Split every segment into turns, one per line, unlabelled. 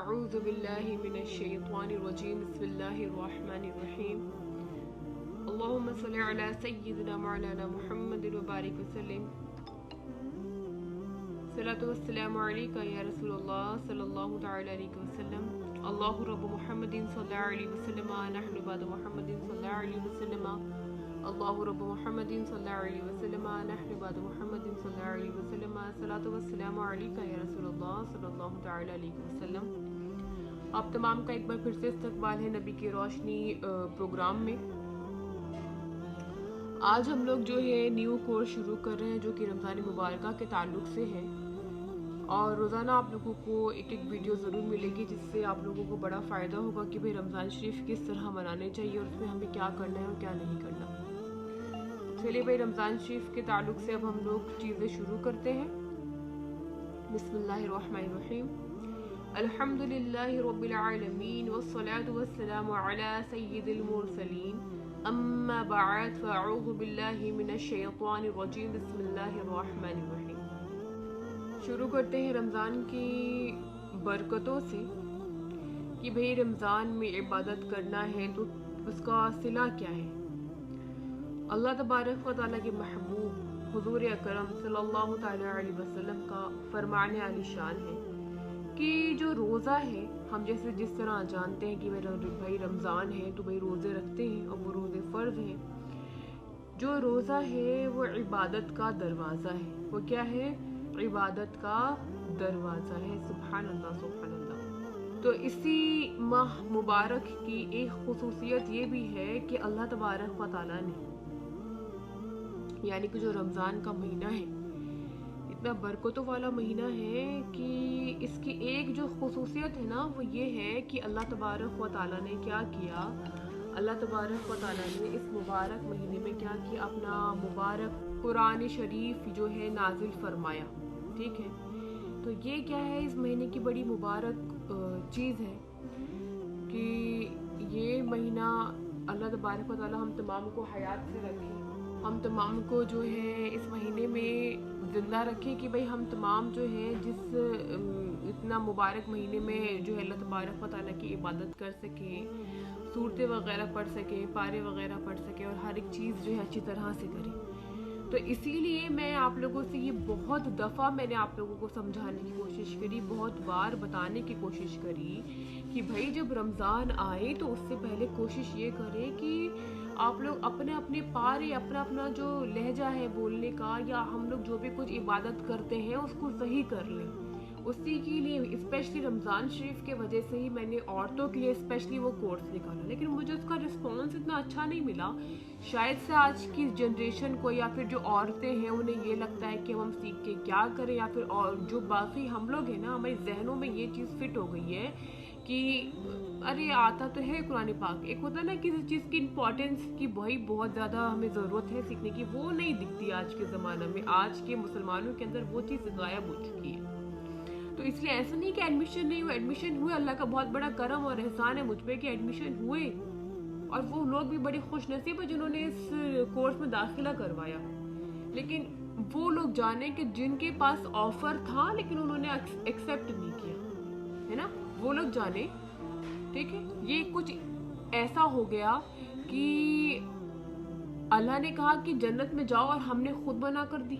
أعوذ بالله من الشيطان الرجيم بسم الله الرحمن الرحيم اللهم صل على سيدنا مولانا محمد وبارك وسلم صلاة والسلام عليك يا رسول الله صلى الله تعالى عليه وسلم الله رب محمد صلى الله عليه وسلم نحن بعد محمد صلى الله عليه وسلم الله رب محمد صلى الله عليه وسلم نحن بعد محمد صلى الله عليه وسلم صلاة والسلام عليك يا رسول الله صلى الله تعالى عليه وسلم۔ آپ تمام کا ایک بار پھر سے استقبال ہے نبی کی روشنی پروگرام میں۔ آج ہم لوگ جو ہے نیو کورس شروع کر رہے ہیں جو کہ رمضان مبارکہ کے تعلق سے ہے، اور روزانہ آپ لوگوں کو ایک ایک ویڈیو ضرور ملے گی جس سے آپ لوگوں کو بڑا فائدہ ہوگا کہ بھئی رمضان شریف کس طرح منانے چاہیے اور اس میں ہمیں کیا کرنا ہے اور کیا نہیں کرنا۔ چلیے بھئی رمضان شریف کے تعلق سے اب ہم لوگ چیزیں شروع کرتے ہیں۔ بسم اللہ الرحمن الرحیم، الحمد للہ رب العالمین والصلاة والسلام علی سید المرسلین، اما بعد فاعوذ باللہ من الشیطان الرجیم، بسم اللہ الرحمن الرحیم۔ شروع کرتے ہیں رمضان کی برکتوں سے کہ بھئی رمضان میں عبادت کرنا ہے تو اس کا صلہ کیا ہے۔ اللہ تبارک و تعالیٰ کے محبوب حضور اکرم صلی اللہ تعالیٰ علیہ وسلم کا فرمان عالی شان ہے کہ جو روزہ ہے، ہم جیسے جس طرح جانتے ہیں کہ بھائی رمضان ہے تو بھائی روزے رکھتے ہیں اور وہ روزے فرض ہیں۔ جو روزہ ہے وہ عبادت کا دروازہ ہے۔ وہ کیا ہے؟ عبادت کا دروازہ ہے۔ سبحان اللہ سبحان اللہ۔ تو اسی ماہ مبارک کی ایک خصوصیت یہ بھی ہے کہ اللہ تبارک و تعالیٰ نے، یعنی کہ جو رمضان کا مہینہ ہے اتنا برکتوں والا مہینہ ہے کہ اس کی ایک جو خصوصیت ہے نا وہ یہ ہے کہ اللہ تبارک و تعالیٰ نے کیا کیا، اللہ تبارک و تعالیٰ نے اس مبارک مہینے میں کیا کیا، اپنا مبارک قرآن شریف جو ہے نازل فرمایا۔ ٹھیک ہے، تو یہ کیا ہے، اس مہینے کی بڑی مبارک چیز ہے کہ یہ مہینہ اللہ تبارک و تعالیٰ ہم تمام کو حیات سے رکھے، ہم تمام کو جو ہے اس مہینے میں زندہ رکھے کہ بھئی ہم تمام جو ہے جس اتنا مبارک مہینے میں جو ہے اللہ تبارک و تعالیٰ کی عبادت کر سکیں، سورتیں وغیرہ پڑھ سکیں، پارے وغیرہ پڑھ سکیں اور ہر ایک چیز جو ہے اچھی طرح سے کریں۔ تو اسی لیے میں آپ لوگوں سے یہ بہت دفعہ میں نے آپ لوگوں کو سمجھانے کی کوشش کری، بہت بار بتانے کی کوشش کری کہ بھائی جب رمضان آئے تو اس سے پہلے کوشش یہ کریں کہ آپ لوگ اپنے اپنے پارے، اپنا اپنا جو لہجہ ہے بولنے کا، یا ہم لوگ جو بھی کچھ عبادت کرتے ہیں اس کو صحیح کر لیں۔ اسی کے لیے اسپیشلی رمضان شریف کے وجہ سے ہی میں نے عورتوں کے لیے اسپیشلی وہ کورس نکالا، لیکن مجھے اس کا رسپانس اتنا اچھا نہیں ملا۔ شاید سے آج کی جنریشن کو یا پھر جو عورتیں ہیں انہیں یہ لگتا ہے کہ ہم سیکھ کے کیا کریں، یا پھر اور جو باقی ہم لوگ ہیں نا ہمارے ذہنوں میں یہ چیز فٹ ہو گئی ہے کہ ارے آتا تو ہے قرآن پاک، ایک ہوتا ہے نا کسی چیز کی امپورٹنس کی بہت زیادہ ہمیں ضرورت ہے سیکھنے کی، وہ نہیں دکھتی آج کے زمانہ میں۔ آج کے مسلمانوں کے اندر وہ چیز غائب ہو چکی ہے۔ تو اس لیے ایسا نہیں کہ ایڈمیشن نہیں ہوئے، ایڈمیشن ہوئے، اللہ کا بہت بڑا کرم اور احسان ہے مجھ پہ کہ ایڈمیشن ہوئے، اور وہ لوگ بھی بڑے خوش نصیب ہیں جنہوں نے اس کورس میں داخلہ کروایا۔ لیکن وہ لوگ جانیں کہ جن کے پاس آفر تھا لیکن انہوں نے ایکسیپٹ نہیں کیا، ہے نا، وہ لوگ جانیں۔ ٹھیک ہے، یہ کچھ ایسا ہو گیا کہ اللہ نے کہا کہ جنت میں جاؤ اور ہم نے خود منع کر دی۔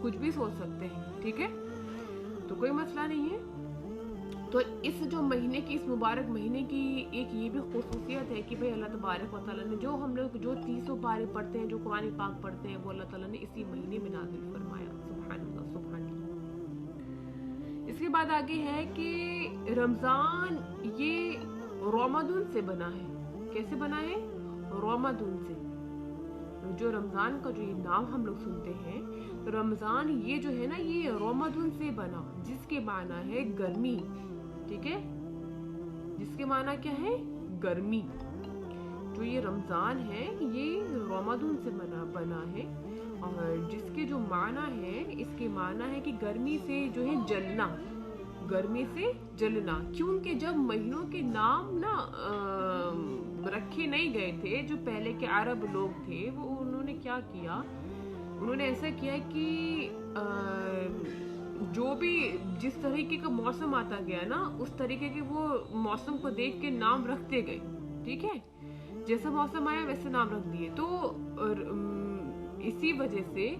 کچھ بھی سوچ سکتے ہیں، ٹھیک ہے، تو کوئی مسئلہ نہیں ہے۔ تو اس جو مہینے کی، اس مبارک مہینے کی ایک یہ بھی خصوصیت ہے کہ بھئی اللہ تبارک و تعالیٰ نے جو ہم لوگ جو 300 پارے پڑھتے ہیں، جو قرآن پاک پڑھتے ہیں، وہ اللہ تعالیٰ نے اسی مہینے میں نازل فرمایا۔ سبحان اللہ سبحان اللہ۔ اس کے بعد آگے ہے کہ رمضان یہ رمضان سے بنا ہے۔ کیسے بنا ہے؟ رمضان سے۔ جو رمضان کا جو یہ نام ہم لوگ سنتے ہیں، رمضان یہ جو ہے نا یہ رمضان سے بنا، جس کے معنی ہے گرمی۔ ٹھیک ہے، جس کے معنی کیا ہے؟ گرمی۔ جو یہ رمضان ہے یہ رمضان سے بنا ہے، اور جس کے جو معنی ہے، اس کے معنی ہے کہ گرمی سے جو ہے جلنا، گرمی سے جلنا۔ کیونکہ جب مہینوں کے نام نا رکھے نہیں گئے تھے، جو پہلے کے عرب لوگ تھے وہ انہوں نے کیا کیا، انہوں نے ایسا کیا کہ جو بھی جس طریقے کا موسم آتا گیا نا اس طریقے کے وہ موسم کو دیکھ کے نام رکھتے گئے. ٹھیک ہے, جیسا موسم آیا ویسے نام رکھ دیے. تو اسی وجہ سے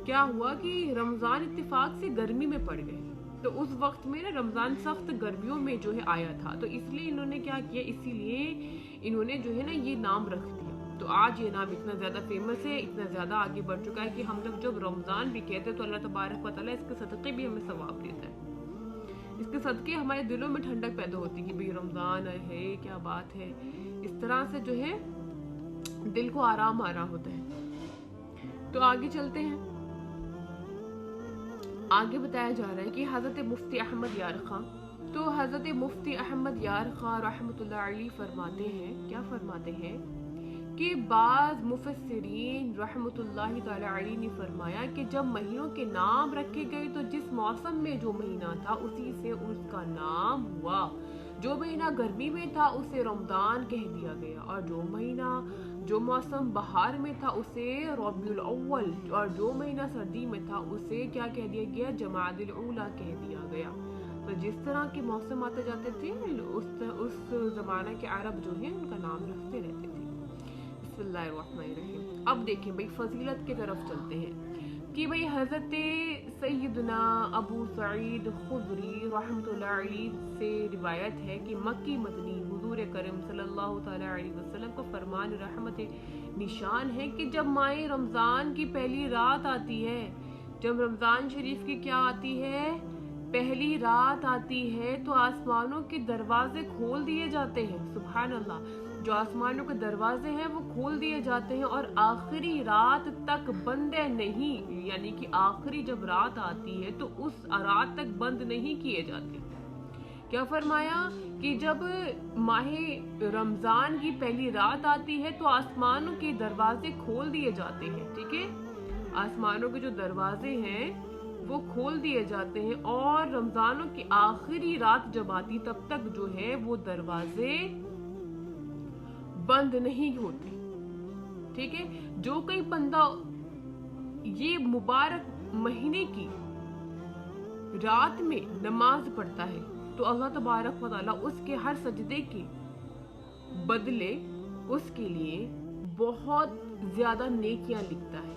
کیا ہوا کہ رمضان اتفاق سے گرمی میں پڑ گئے. تو اس وقت میں نا رمضان سخت گرمیوں میں جو ہے آیا تھا, تو اس لیے انہوں نے کیا کیا, اسی لیے انہوں نے جو ہے نا یہ نام رکھ دیا. تو آج یہ نام اتنا زیادہ فیمس ہے, اتنا زیادہ آگے بڑھ چکا ہے کہ ہم لوگ جب رمضان بھی کہتے ہیں تو اللہ تبارک و تعالیٰ اس کے صدقے بھی ہمیں ثواب دیتا ہے. اس کے صدقے ہمارے دلوں میں ٹھنڈک پیدا ہوتی ہے کہ بھئی رمضان ہے, کیا بات ہے. اس طرح سے جو ہے دل کو آرام آ رہا ہوتا ہے. تو آگے چلتے ہیں. آگے بتایا جا رہا ہے کہ حضرت مفتی احمد یار خان, تو حضرت مفتی احمد یار خان رحمۃ اللہ علیہ فرماتے ہیں, کیا فرماتے ہیں کہ بعض مفسرین رحمۃ اللہ تعالی علیہ نے فرمایا کہ جب مہینوں کے نام رکھے گئے تو جس موسم میں جو مہینہ تھا اسی سے اس کا نام ہوا. جو مہینہ گرمی میں تھا اسے رمضان کہہ دیا گیا, اور جو موسم بہار میں تھا اسے ربیع الاول, اور جو مہینہ سردی میں تھا اسے کیا کہہ دیا گیا, جمادی الاولیٰ کہہ دیا گیا. تو جس طرح کے موسم آتے جاتے تھے اس زمانہ کے عرب جو ہیں ان کا نام رکھتے رہتے تھے. بسم اللہ الرحمن الرحیم. اب دیکھیں بھئی فضیلت کی طرف چلتے ہیں کہ بھئی حضرت سیدنا ابو سعید خدری رحمۃ اللہ علیہ سے روایت ہے کہ مکی مدنی حضور کریم صلی اللہ تعالی علیہ وسلم کا فرمان رحمت نشان ہے کہ جب ماہ رمضان کی پہلی رات آتی ہے, جب رمضان شریف کی کیا آتی ہے, پہلی رات آتی ہے, تو آسمانوں کے دروازے کھول دیے جاتے ہیں. سبحان اللہ, جو آسمانوں کے دروازے ہیں وہ کھول دیے جاتے ہیں اور آخری رات تک بند نہیں, یعنی کہ آخری جب رات آتی ہے تو اس رات تک بند نہیں کیے جاتے. کیا فرمایا کہ جب ماہ رمضان کی پہلی رات آتی ہے تو آسمانوں کے دروازے کھول دیے جاتے ہیں. ٹھیک ہے, آسمانوں کے جو دروازے ہیں وہ کھول دیے جاتے ہیں, اور رمضانوں کی آخری رات جب آتی تب تک جو ہے وہ دروازے بند نہیں ہوتے. ٹھیک ہے, جو کوئی بندہ یہ مبارک مہینے کی رات میں نماز پڑھتا ہے تو اللہ تبارک و تعالیٰ اس کے ہر سجدے کے بدلے اس کے لیے بہت زیادہ نیکیاں لکھتا ہے.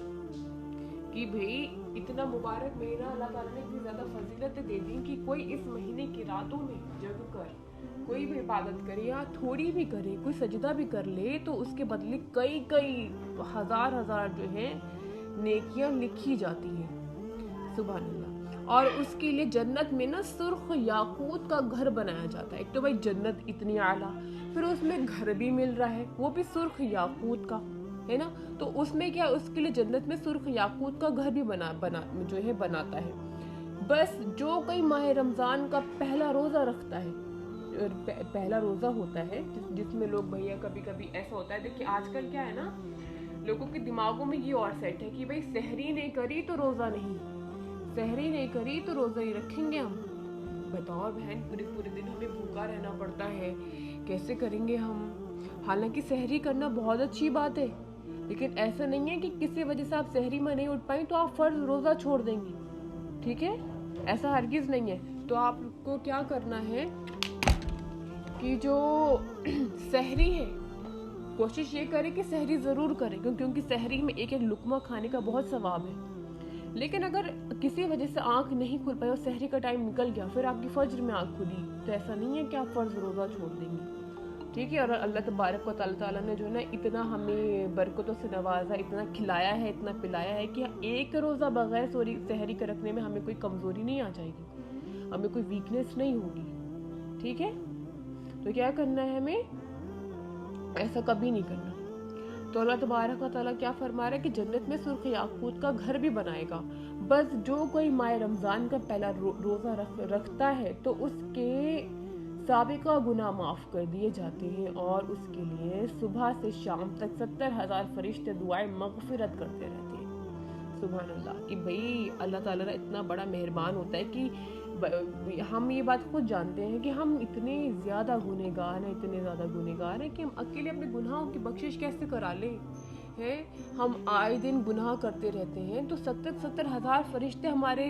کہ بھئی اتنا مبارک مہینہ اللہ تعالیٰ نے اتنی زیادہ فضیلت دے دی کہ کوئی اس مہینے کی راتوں میں جگ کر کوئی بھی عبادت کرے یا تھوڑی بھی کرے, کوئی سجدہ بھی کر لے, تو اس کے بدلے کئی ہزار جو ہے نیکیاں لکھی جاتی ہیں. سبحان اللہ. اور اس کے لیے جنت میں نا سرخ یاقوت کا گھر بنایا جاتا ہے. ایک تو بھائی جنت اتنی اعلیٰ, پھر اس میں گھر بھی مل رہا ہے وہ بھی سرخ یاقوت کا ہے نا. تو اس میں کیا, اس کے لیے جنت میں سرخ یاقوت کا گھر بھی بناتا ہے. بس جو کوئی ماہ رمضان کا پہلا روزہ رکھتا ہے, پہلا روزہ ہوتا ہے جس میں لوگ بھیا کبھی ایسا ہوتا ہے, دیکھیں آج کل کیا ہے نا, لوگوں کے دماغوں میں یہ اور سیٹ ہے کہ بھئی سحری نہیں کری تو روزہ نہیں, سحری نہیں کری تو روزہ ہی رکھیں گے ہم. بتاؤ بہن, پورے دن ہمیں بھوکا رہنا پڑتا ہے, کیسے کریں گے ہم. حالانکہ سحری کرنا بہت اچھی بات ہے, لیکن ایسا نہیں ہے کہ کسی وجہ سے آپ سحری میں نہیں اٹھ پائیں تو آپ فرض روزہ چھوڑ دیں گی. ٹھیک ہے, ایسا ہرگز نہیں ہے. تو آپ کو کیا کرنا ہے کہ جو سحری ہے کوشش یہ کرے کہ سحری ضرور کرے, کیونکہ سحری میں ایک لقمہ کھانے کا بہت ثواب ہے. لیکن اگر کسی وجہ سے آنکھ نہیں کھل پائی اور سحری کا ٹائم نکل گیا, پھر آپ کی فجر میں آنکھ کھلی, تو ایسا نہیں ہے کہ آپ فرض روزہ چھوڑ دیں گے. ٹھیک ہے, اور اللہ تبارک و تعالیٰ نے جو ہے نا اتنا ہمیں برکتوں سے نوازا, اتنا کھلایا ہے, اتنا پلایا ہے کہ ایک روزہ بغیر سحری کا رکھنے میں ہمیں کوئی کمزوری نہیں آ جائے گی, ہمیں کوئی ویکنیس نہیں ہوگی. ٹھیک ہے, تو کیا کرنا ہے ہمیں, ایسا کبھی نہیں کرنا. تو اللہ تبارک و تعالیٰ کیا فرما رہا ہے کہ جنت میں سرخ یاقوت کا گھر بھی بنائے گا. بس جو کوئی ماہ رمضان کا پہلا روزہ رکھتا ہے تو اس کے سابقہ گناہ معاف کر دیے جاتے ہیں, اور اس کے لیے صبح سے شام تک 70,000 فرشتے دعائیں مغفرت کرتے رہتے ہیں. سبحان اللہ. کہ بھئی اللہ تعالیٰ اتنا بڑا مہربان ہوتا ہے کہ ہم یہ بات خود جانتے ہیں کہ ہم اتنے زیادہ گنہگار ہیں کہ ہم اکیلے اپنے گناہوں کی بخشش کیسے کرا لیں, ہے ہم آئے دن گناہ کرتے رہتے ہیں، تو 70,000 فرشتے ہمارے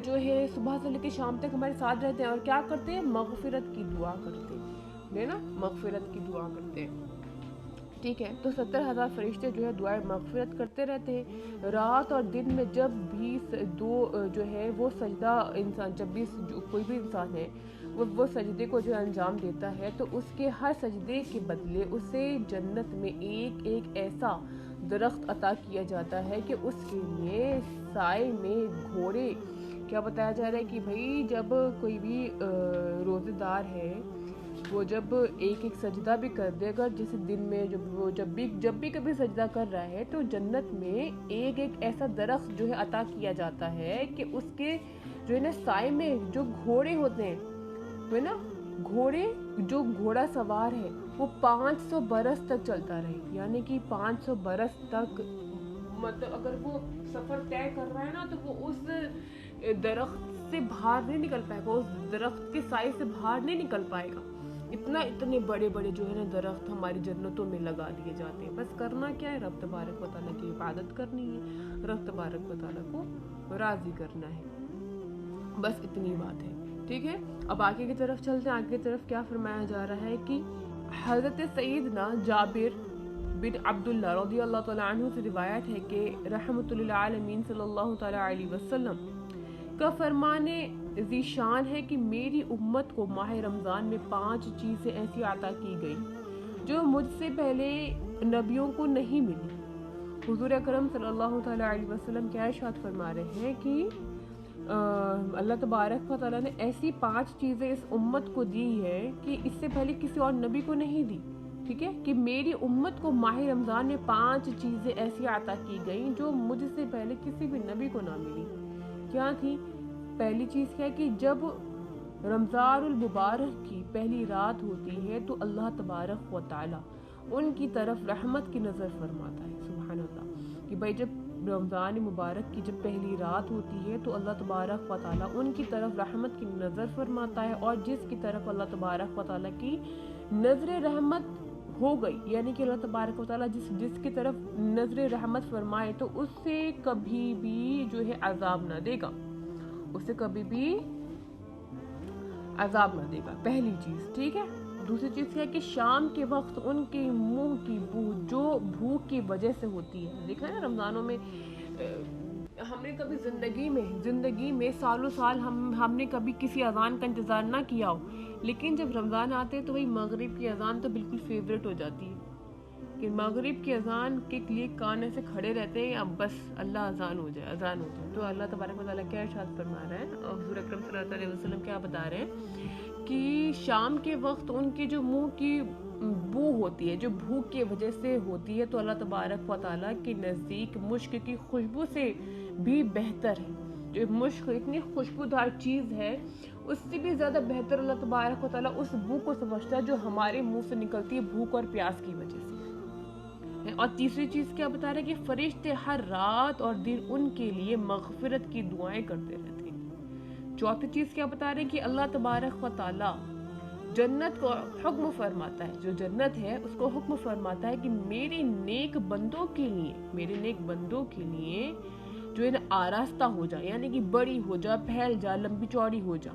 جو ہے صبح سے لے کے شام تک ہمارے ساتھ رہتے ہیں اور کیا کرتے ہیں؟ مغفرت کی دعا کرتے ہیں نا، مغفرت کی دعا کرتے ہیں، ٹھیک ہے۔ تو 70,000 فرشتے جو ہے دعائیں مغفرت کرتے رہتے ہیں رات اور دن میں۔ جب بھی جو ہے وہ سجدہ انسان، جب بھی کوئی بھی انسان ہے وہ سجدے کو جو انجام دیتا ہے، تو اس کے ہر سجدے کے بدلے اسے جنت میں ایک ایک ایسا درخت عطا کیا جاتا ہے کہ اس کے لیے سائے میں گھوڑے، کیا بتایا جا رہا ہے کہ بھائی جب کوئی بھی روزے دار ہے وہ جب ایک ایک سجدہ بھی کر دے گا، جیسے دن میں جب بھی کبھی سجدہ کر رہا ہے، تو جنت میں ایک ایک ایسا درخت جو ہے عطا کیا جاتا ہے کہ اس کے جو ہے نا سائے میں جو گھوڑے ہوتے ہیں، ہے نا، گھوڑے، جو گھوڑا سوار ہے وہ 500 برس تک چلتا رہے، یعنی کہ 500 برس تک، مطلب اگر وہ سفر طے کر رہا ہے نا، تو وہ اس درخت سے باہر نہیں نکل پائے گا، اس درخت کے سائے سے باہر نہیں نکل پائے گا۔ اتنے بڑے بڑے جو ہے نا درخت ہماری جنتوں میں لگا دیے جاتے ہیں۔ بس کرنا کیا ہے؟ رب تبارک و تعالیٰ کی عبادت کرنی ہے، رب تبارک و تعالیٰ کو راضی کرنا ہے، بس اتنی بات ہے، ٹھیک ہے۔ اب آگے کی طرف چلتے ہیں۔ آگے کی طرف کیا فرمایا جا رہا ہے کہ حضرت سیدنا جابر بن عبداللہ رضی اللہ تعالیٰ عنہ سے روایت ہے کہ رحمت للعالمین صلی اللہ تعالیٰ علیہ وسلم کا فرمانے ذی شان ہے کہ میری امت کو ماہ رمضان میں 5 چیزیں ایسی عطا کی گئی جو مجھ سے پہلے نبیوں کو نہیں ملی۔ حضور اکرم صلی اللہ تعالیٰ علیہ وسلم کیا ارشاد فرما رہے ہیں کہ اللہ تبارک و تعالیٰ نے ایسی 5 چیزیں اس امت کو دی ہے کہ اس سے پہلے کسی اور نبی کو نہیں دی، ٹھیک ہے، کہ میری امت کو ماہ رمضان میں 5 چیزیں ایسی عطا کی گئیں جو مجھ سے پہلے کسی بھی نبی کو نہ ملی۔ کیا تھی؟ پہلی چیز کیا کہ جب رمضان المبارک کی پہلی رات ہوتی ہے تو اللہ تبارک و تعالیٰ ان کی طرف رحمت کی نظر فرماتا ہے، سبحان اللہ، کہ بھائی جب رمضان مبارک کی جب پہلی رات ہوتی ہے تو اللہ تبارک و تعالیٰ ان کی طرف رحمت کی نظر فرماتا ہے، اور جس کی طرف اللہ تبارک و تعالیٰ کی نظر رحمت ہو گئی، یعنی کہ اللہ تبارک و تعالیٰ جس کی طرف نظر رحمت فرمائے تو اس سے کبھی بھی جو ہے عذاب نہ دے گا، اسے کبھی بھی عذاب نہ دے گا، پہلی چیز، ٹھیک ہے۔ دوسری چیز کیا ہے کہ شام کے وقت ان کے منہ کی بو جو بھوک کی وجہ سے ہوتی ہے، دیکھا ہے نا رمضانوں میں ہم نے کبھی زندگی میں سالوں سال ہم نے کبھی کسی اذان کا انتظار نہ کیا ہو، لیکن جب رمضان آتے تو وہی مغرب کی اذان تو بالکل فیوریٹ ہو جاتی ہے کہ مغرب کی اذان کے لیے کان ایسے کھڑے رہتے ہیں، اب بس اللہ اذان ہو جائے۔ تو اللہ تبارک و تعالیٰ کیا ارشاد فرما رہا ہے، اور حضور اکرم صلی اللہ علیہ وسلم کیا بتا رہے ہیں کہ شام کے وقت ان کے جو منہ کی بو ہوتی ہے، جو بھوک کی وجہ سے ہوتی ہے، تو اللہ تبارک و تعالیٰ کے نزدیک مشک کی خوشبو سے بھی بہتر ہے۔ جو مشک اتنی خوشبودار چیز ہے، اس سے بھی زیادہ بہتر اللہ تبارک و تعالیٰ اس بو کو سمجھتا ہے جو ہمارے منہ سے نکلتی ہے بھوک اور پیاس کی وجہ سے۔ اور تیسری چیز کیا بتا رہے ہیں کہ فرشتے ہر رات اور دن ان کے لیے مغفرت کی دعائیں کرتے رہتے ہیں۔ چوتھی چیز کیا بتا رہے ہیں کہ اللہ تبارک و تعالیٰ جنت کو حکم فرماتا ہے، جو جنت ہے اس کو حکم فرماتا ہے کہ میرے نیک بندوں کے لیے جو ہے نا آراستہ ہو جا، یعنی کہ بڑی ہو جا، پھیل جا، لمبی چوڑی ہو جا،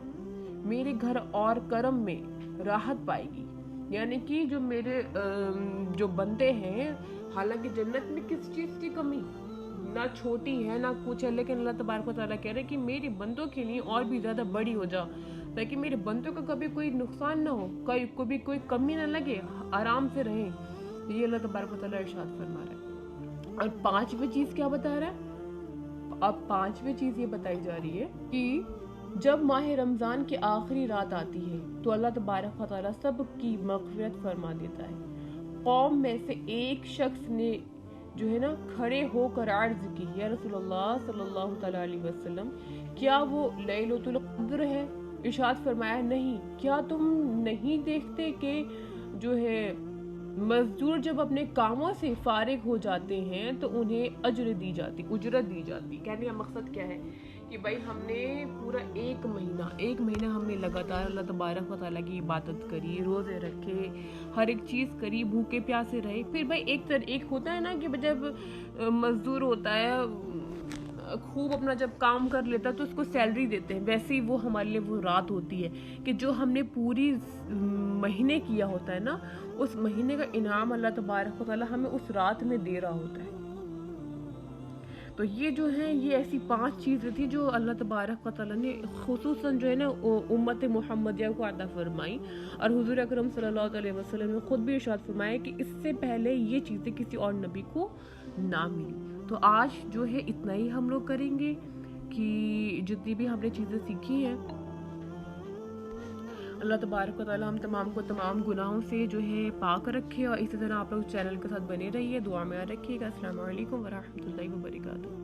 میرے گھر اور کرم میں راحت پائے گی، یعنی کہ جو میرے جو بندے ہیں، حالانکہ جنت میں کس چیز کی کمی نہ چھوٹی ہے نہ کچھ ہے، لیکن اللہ تبارک و تعالیٰ کہہ رہے ہیں کہ میرے بندوں کے لیے اور بھی زیادہ بڑی ہو جا، تاکہ میرے بندوں کو کبھی کوئی نقصان نہ ہو، کبھی کوئی کمی نہ لگے، آرام سے رہیں۔ یہ اللہ تبارک و تعالیٰ ارشاد فرما رہا ہے۔ اور 5ویں چیز کیا بتا رہا ہے؟ اب 5ویں چیز یہ بتائی جا رہی ہے کہ جب ماہ رمضان کی آخری رات آتی ہے تو اللہ تبارک و تعالیٰ سب کی مغفرت فرما دیتا ہے۔ قوم میں سے ایک شخص نے جو ہے نا کھڑے ہو کر عرض کی، یا رسول اللہ صلی اللہ تعالیٰ علیہ وسلم، کیا وہ لیلۃ القدر ہے؟ ارشاد فرمایا، نہیں۔ کیا تم نہیں دیکھتے کہ جو ہے مزدور جب اپنے کاموں سے فارغ ہو جاتے ہیں تو انہیں اجرت دی جاتی۔ کہنے کا مقصد کیا ہے کہ بھائی ہم نے پورا ایک مہینہ ہم نے لگاتار اللہ تبارک و تعالیٰ کی عبادت کری، روزے رکھے، ہر ایک چیز کری، بھوکے پیاسے رہے. پھر بھائی ایک ہوتا ہے نا کہ جب مزدور ہوتا ہے خوب اپنا جب کام کر لیتا ہے تو اس کو سیلری دیتے ہیں، ویسے ہی وہ ہمارے لیے وہ رات ہوتی ہے کہ جو ہم نے پوری مہینے کیا ہوتا ہے نا، اس مہینے کا انعام اللہ تبارک و تعالیٰ ہمیں اس رات میں دے رہا ہوتا ہے. تو یہ جو ہیں یہ ایسی 5 چیزیں تھی جو اللہ تبارک و تعالیٰ نے خصوصاً جو ہے نا امت محمدیہ کو عطا فرمائی. اور حضور اکرم صلی اللہ علیہ وسلم نے خود بھی ارشاد فرمایا کہ اس سے پہلے یہ چیزیں کسی اور نبی کو نہ ملی. تو آج جو ہے اتنا ہی ہم لوگ کریں گے کہ جتنی بھی ہم نے چیزیں سیکھی ہیں اللہ تبارک و تعالیٰ ہم تمام کو تمام گناہوں سے جو ہے پاک رکھے. اور اسی طرح آپ لوگ چینل کے ساتھ بنے رہیے، دعا میں یاد رکھیے گا. السلام علیکم ورحمۃ اللہ وبرکاتہ.